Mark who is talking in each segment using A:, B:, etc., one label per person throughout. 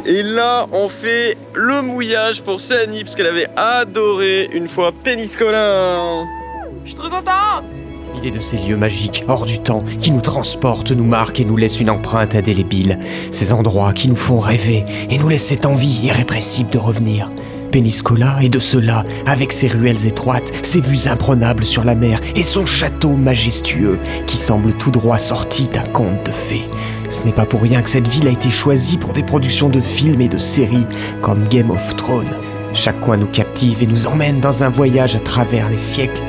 A: Et là, on fait le mouillage pour Céanie, parce qu'elle avait adoré une fois Péniscola.
B: Je suis trop contente.
C: Il est de ces lieux magiques, hors du temps, qui nous transportent, nous marquent et nous laissent une empreinte indélébile. Ces endroits qui nous font rêver et nous laissent cette envie irrépressible de revenir. Péniscola est de cela, avec ses ruelles étroites, ses vues imprenables sur la mer et son château majestueux qui semble tout droit sorti d'un conte de fées. Ce n'est pas pour rien que cette ville a été choisie pour des productions de films et de séries comme Game of Thrones. Chaque coin nous captive et nous emmène dans un voyage à travers les siècles.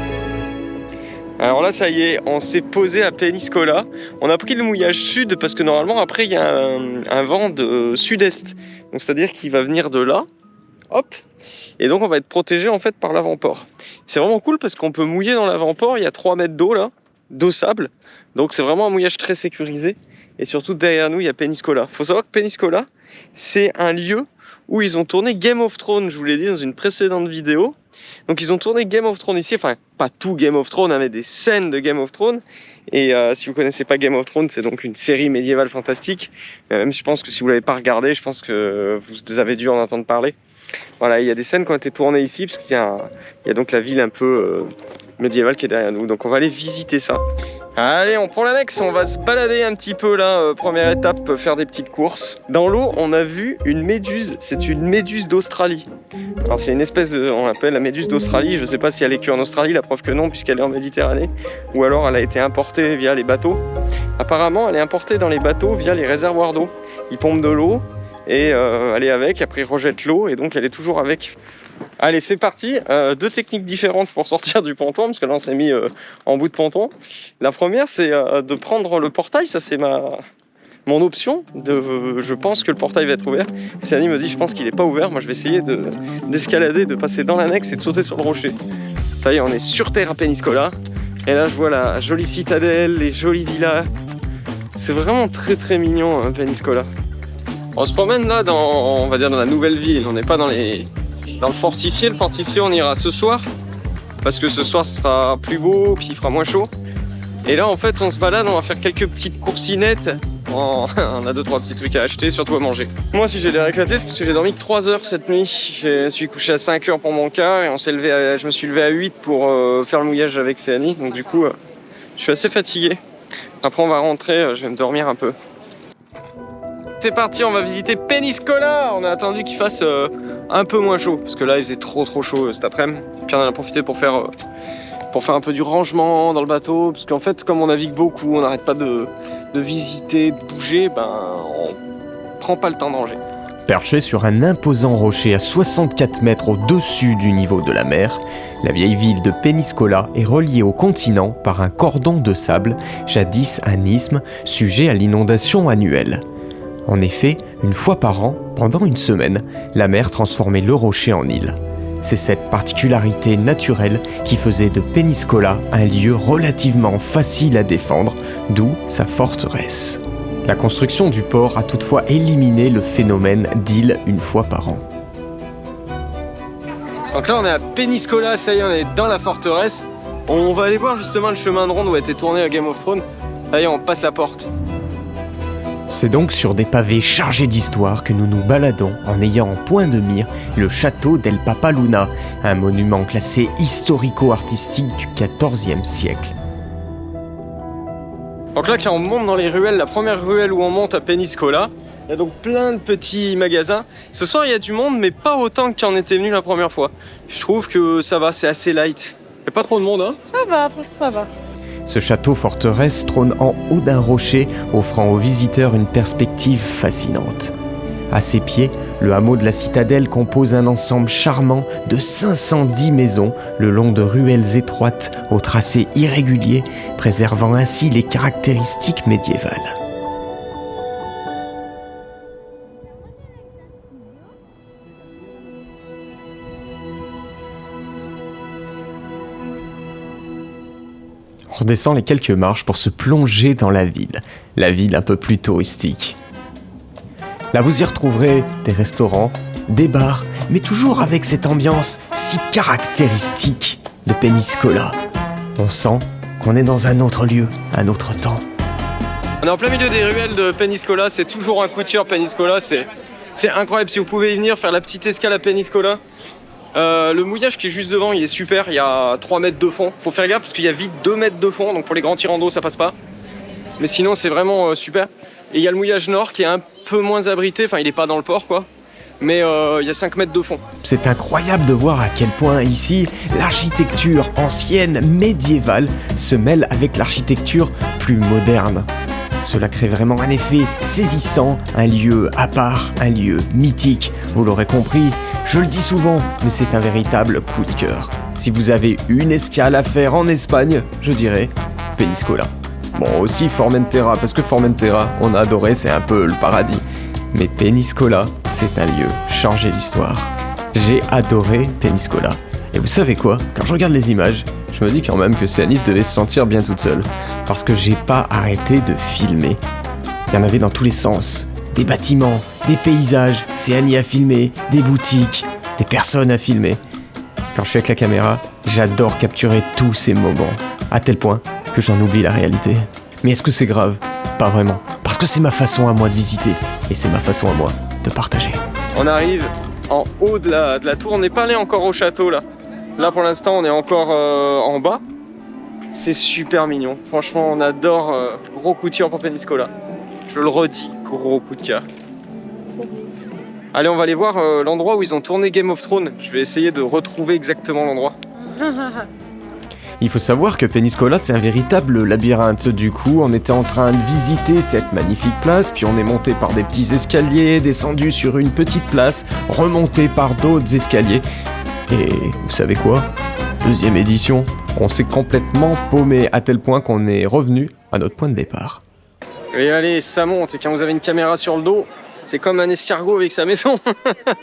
A: Alors là, ça y est, on s'est posé à Péniscola. On a pris le mouillage sud parce que normalement, après, il y a un vent de sud-est. Donc, c'est-à-dire qu'il va venir de là. Hop. Et donc, on va être protégé en fait par l'avant-port. C'est vraiment cool parce qu'on peut mouiller dans l'avant-port. Il y a 3 mètres d'eau là, d'eau sable. Donc, c'est vraiment un mouillage très sécurisé. Et surtout, derrière nous, il y a Péniscola. Il faut savoir que Péniscola, c'est un lieu où ils ont tourné Game of Thrones, je vous l'ai dit dans une précédente vidéo. Donc ils ont tourné Game of Thrones ici, enfin pas tout Game of Thrones, mais des scènes de Game of Thrones. Et si vous connaissez pas Game of Thrones, c'est donc une série médiévale fantastique. Même je pense que si vous l'avez pas regardé, je pense que vous avez dû en entendre parler. Voilà, il y a des scènes qui ont été tournées ici, parce qu'il y a donc la ville un peu médiévale qui est derrière nous. Donc on va aller visiter ça. Allez, on prend l'annexe, on va se balader un petit peu là, première étape, faire des petites courses. Dans l'eau, on a vu une méduse, c'est une méduse d'Australie. Alors c'est une espèce de, on l'appelle la méduse d'Australie, je sais pas si elle est que en Australie, la preuve que non, puisqu'elle est en Méditerranée, ou alors elle a été importée via les bateaux. Apparemment, elle est importée dans les bateaux via les réservoirs d'eau. Ils pompent de l'eau, et elle est avec, après ils rejettent l'eau, et donc elle est toujours avec. Allez, c'est parti. 2 techniques différentes pour sortir du ponton, parce que là on s'est mis en bout de ponton. La première, c'est de prendre le portail, ça c'est mon option. Je pense que le portail va être ouvert. Céanie me dit, je pense qu'il n'est pas ouvert. Moi je vais essayer d'escalader, de passer dans l'annexe et de sauter sur le rocher. Ça y est, on est sur terre à Péniscola. Et là je vois la jolie citadelle, les jolies villas. C'est vraiment très très mignon, hein, Péniscola. On se promène là on va dire dans la nouvelle ville, on n'est pas dans le fortifié. Le fortifié, on ira ce soir parce que ce soir ce sera plus beau, puis il fera moins chaud. Et là en fait on se balade, on va faire quelques petites coursinettes. On a 2-3 petits trucs à acheter, surtout à manger. Moi si j'ai l'air éclaté, c'est parce que j'ai dormi que 3 heures cette nuit. Je suis couché à 5 heures pour mon cas et je me suis levé à 8 pour faire le mouillage avec Céanie. Donc du coup je suis assez fatigué. Après on va rentrer, je vais me dormir un peu. C'est parti, on va visiter Péniscola. On a attendu qu'il fasse un peu moins chaud parce que là il faisait trop chaud cet après-midi. Puis on en a profité pour faire un peu du rangement dans le bateau, parce qu'en fait comme on navigue beaucoup, on n'arrête pas de visiter, de bouger, on prend pas le temps de ranger.
C: Perché sur un imposant rocher à 64 mètres au-dessus du niveau de la mer, la vieille ville de Péniscola est reliée au continent par un cordon de sable, jadis un isthme, sujet à l'inondation annuelle. En effet, une fois par an, pendant une semaine, la mer transformait le rocher en île. C'est cette particularité naturelle qui faisait de Péniscola un lieu relativement facile à défendre, d'où sa forteresse. La construction du port a toutefois éliminé le phénomène d'île une fois par an.
A: Donc là on est à Péniscola, ça y est, on est dans la forteresse. On va aller voir justement le chemin de ronde où a été tourné à Game of Thrones. Ça y est, on passe la porte.
C: C'est donc sur des pavés chargés d'histoire que nous nous baladons en ayant en point de mire le château d'El Papaluna, un monument classé historico-artistique du XIVe siècle.
A: Donc là quand on monte dans les ruelles, la première ruelle où on monte à Péniscola, il y a donc plein de petits magasins. Ce soir il y a du monde mais pas autant qu'il en était venu la première fois. Je trouve que ça va, c'est assez light. Il n'y a pas trop de monde, hein?
B: Ça va, franchement ça va.
C: Ce château-forteresse trône en haut d'un rocher, offrant aux visiteurs une perspective fascinante. À ses pieds, le hameau de la citadelle compose un ensemble charmant de 510 maisons le long de ruelles étroites au tracé irrégulier, préservant ainsi les caractéristiques médiévales. On redescend les quelques marches pour se plonger dans la ville un peu plus touristique. Là vous y retrouverez des restaurants, des bars, mais toujours avec cette ambiance si caractéristique de Péniscola. On sent qu'on est dans un autre lieu, un autre temps.
A: On est en plein milieu des ruelles de Péniscola, c'est toujours un coup de cœur Péniscola, C'est incroyable, si vous pouvez y venir, faire la petite escale à Peñíscola. Le mouillage qui est juste devant, il est super, il y a 3 mètres de fond. Faut faire gaffe parce qu'il y a vite 2 mètres de fond, donc pour les grands tirandos ça passe pas. Mais sinon c'est vraiment super. Et il y a le mouillage nord qui est un peu moins abrité, enfin il est pas dans le port quoi. Mais il y a 5 mètres de fond.
C: C'est incroyable de voir à quel point ici, l'architecture ancienne, médiévale, se mêle avec l'architecture plus moderne. Cela crée vraiment un effet saisissant, un lieu à part, un lieu mythique. Vous l'aurez compris, je le dis souvent, mais c'est un véritable coup de cœur. Si vous avez une escale à faire en Espagne, je dirais Peñíscola. Bon, aussi Formentera, parce que Formentera, on a adoré, c'est un peu le paradis. Mais Peñíscola, c'est un lieu chargé d'histoire. J'ai adoré Peñíscola. Et vous savez quoi? Quand je regarde les images, je me dis quand même que Céanis devait se sentir bien toute seule. Parce que j'ai pas arrêté de filmer. Il y en avait dans tous les sens. Des bâtiments, des paysages, Céanis a filmé, des boutiques, des personnes à filmer. Quand je suis avec la caméra, j'adore capturer tous ces moments. À tel point que j'en oublie la réalité. Mais est-ce que c'est grave? Pas vraiment. Parce que c'est ma façon à moi de visiter. Et c'est ma façon à moi de partager.
A: On arrive en haut de la tour, on n'est pas allé encore au château là. Là pour l'instant on est encore en bas. C'est super mignon. Franchement on adore. Gros coup de cœur pour Peñíscola. Je le redis, gros coup de cœur. Allez on va aller voir l'endroit où ils ont tourné Game of Thrones. Je vais essayer de retrouver exactement l'endroit.
C: Il faut savoir que Peñíscola c'est un véritable labyrinthe. Du coup, on était en train de visiter cette magnifique place, puis on est monté par des petits escaliers, descendu sur une petite place, remonté par d'autres escaliers. Et vous savez quoi? Deuxième édition, on s'est complètement paumé à tel point qu'on est revenu à notre point de départ.
A: Et allez, ça monte, et quand vous avez une caméra sur le dos, c'est comme un escargot avec sa maison.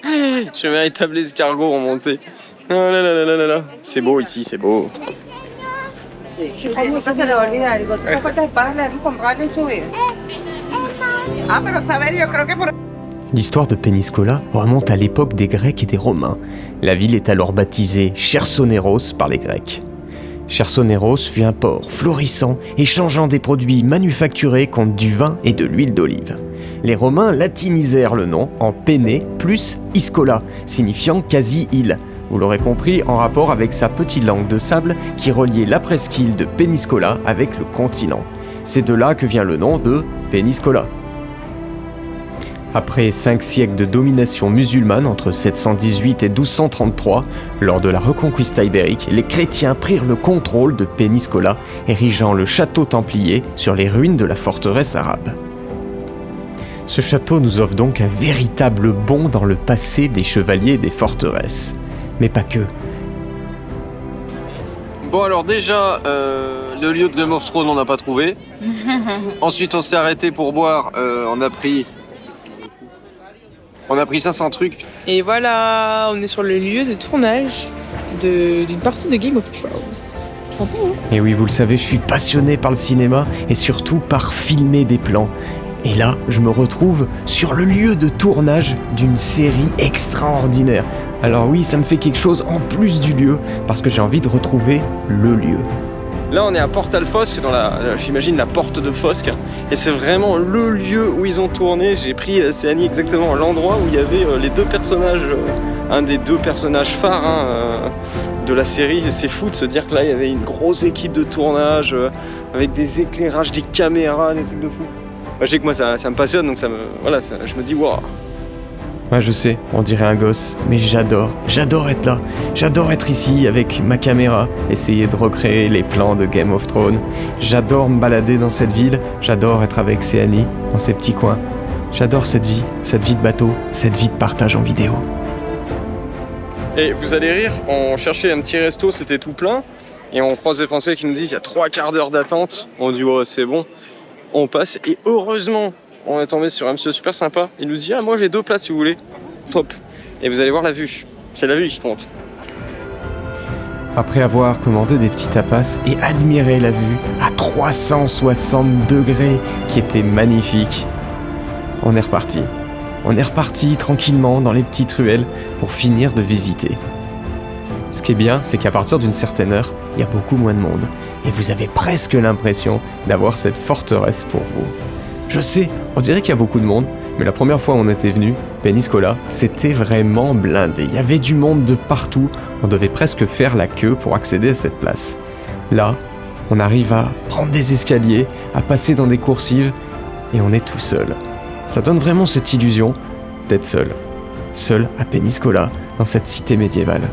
A: Je suis un véritable escargot remonté. Oh là là là là là. C'est beau ici, c'est beau.
D: Ay, nunca se le va a olvidar. Digo, esa puerta de espadas la hemos comprado en su vida. Ah, pero saber, yo creo que por...
C: L'histoire de Peñíscola remonte à l'époque des Grecs et des Romains. La ville est alors baptisée Chersoneros par les Grecs. Chersoneros fut un port florissant, échangeant des produits manufacturés contre du vin et de l'huile d'olive. Les Romains latinisèrent le nom en Pene plus Iscola, signifiant quasi-île. Vous l'aurez compris, en rapport avec sa petite langue de sable qui reliait la presqu'île de Peñíscola avec le continent. C'est de là que vient le nom de Peñíscola. Après 5 siècles de domination musulmane entre 718 et 1233, lors de la Reconquista ibérique, les chrétiens prirent le contrôle de Peñíscola, érigeant le château templier sur les ruines de la forteresse arabe. Ce château nous offre donc un véritable bond dans le passé des chevaliers des forteresses. Mais pas que.
A: Bon alors déjà, le lieu de Game of Thrones on n'a pas trouvé. Ensuite on s'est arrêté pour boire, on a pris 500 trucs.
B: Et voilà, on est sur le lieu de tournage d'une partie de Game of Thrones. Sympa, hein?
C: Et oui, vous le savez, je suis passionné par le cinéma et surtout par filmer des plans. Et là, je me retrouve sur le lieu de tournage d'une série extraordinaire. Alors oui, ça me fait quelque chose en plus du lieu, parce que j'ai envie de retrouver le lieu.
A: Là on est à Porte Alfosque, dans j'imagine la porte de Fosque. Et c'est vraiment le lieu où ils ont tourné. J'ai pris Céanis exactement l'endroit où il y avait les deux personnages, un des deux personnages phares de la série. Et c'est fou de se dire que là il y avait une grosse équipe de tournage, avec des éclairages, des caméras, des trucs de fou. Je sais que moi ça me passionne, donc je me dis waouh.
C: Ouais, je sais, on dirait un gosse, mais j'adore être là. J'adore être ici avec ma caméra, essayer de recréer les plans de Game of Thrones. J'adore me balader dans cette ville, j'adore être avec Céanis dans ces petits coins. J'adore cette vie de bateau, cette vie de partage en vidéo.
A: Et vous allez rire, on cherchait un petit resto, c'était tout plein. Et on croise des Français qui nous disent il y a 3 quarts d'heure d'attente. On dit ouais c'est bon, on passe. Et heureusement, on est tombé sur un monsieur super sympa. Il nous dit ah moi j'ai 2 places si vous voulez. Top. Et vous allez voir la vue. C'est la vue qui compte.
C: Après avoir commandé des petits tapas et admiré la vue à 360 degrés qui était magnifique, on est reparti. On est reparti tranquillement dans les petites ruelles pour finir de visiter. Ce qui est bien, c'est qu'à partir d'une certaine heure, il y a beaucoup moins de monde. Et vous avez presque l'impression d'avoir cette forteresse pour vous. Je sais, on dirait qu'il y a beaucoup de monde, Mais la première fois où on était venu, Peñíscola, c'était vraiment blindé. Il y avait du monde de partout, on devait presque faire la queue pour accéder à cette place. Là, on arrive à prendre des escaliers, à passer dans des coursives, et on est tout seul. Ça donne vraiment cette illusion d'être seul. Seul à Peñíscola, dans cette cité médiévale.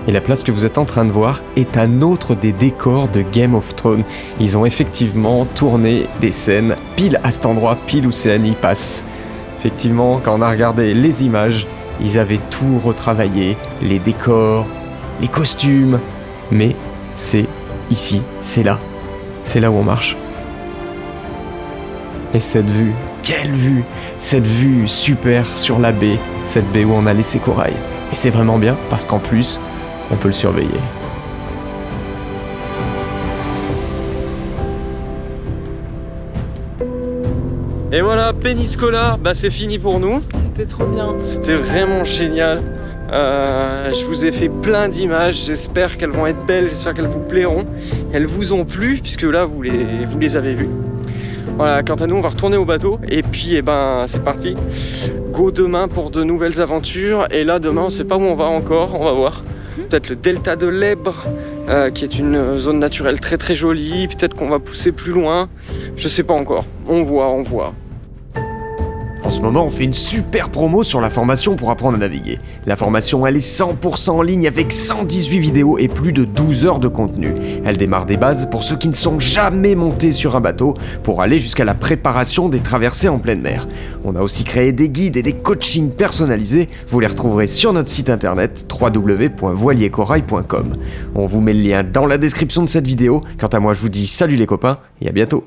C: Et la place que vous êtes en train de voir est un autre des décors de Game of Thrones. Ils ont effectivement tourné des scènes pile à cet endroit, pile où Seani passe. Effectivement, quand on a regardé les images, ils avaient tout retravaillé, les décors, les costumes. Mais c'est ici, c'est là où on marche. Et cette vue, quelle vue! Cette vue super sur la baie, cette baie où on a laissé Corail. Et c'est vraiment bien parce qu'en plus, on peut le surveiller.
A: Et voilà, Peñíscola, c'est fini pour nous.
B: C'était trop bien.
A: C'était vraiment génial. Je vous ai fait plein d'images, j'espère qu'elles vont être belles, j'espère qu'elles vous plairont. Elles vous ont plu, puisque là, vous les avez vues. Voilà, quant à nous, on va retourner au bateau, et puis c'est parti. Go demain pour de nouvelles aventures, et là, demain, on sait pas où on va encore, on va voir. Peut-être le delta de l'Èbre, qui est une zone naturelle très très jolie, peut-être qu'on va pousser plus loin, je sais pas encore, on voit.
C: En ce moment, on fait une super promo sur la formation pour apprendre à naviguer. La formation, elle est 100% en ligne avec 118 vidéos et plus de 12 heures de contenu. Elle démarre des bases pour ceux qui ne sont jamais montés sur un bateau pour aller jusqu'à la préparation des traversées en pleine mer. On a aussi créé des guides et des coachings personnalisés. Vous les retrouverez sur notre site internet www.voiliercorail.com. On vous met le lien dans la description de cette vidéo. Quant à moi, je vous dis salut les copains et à bientôt.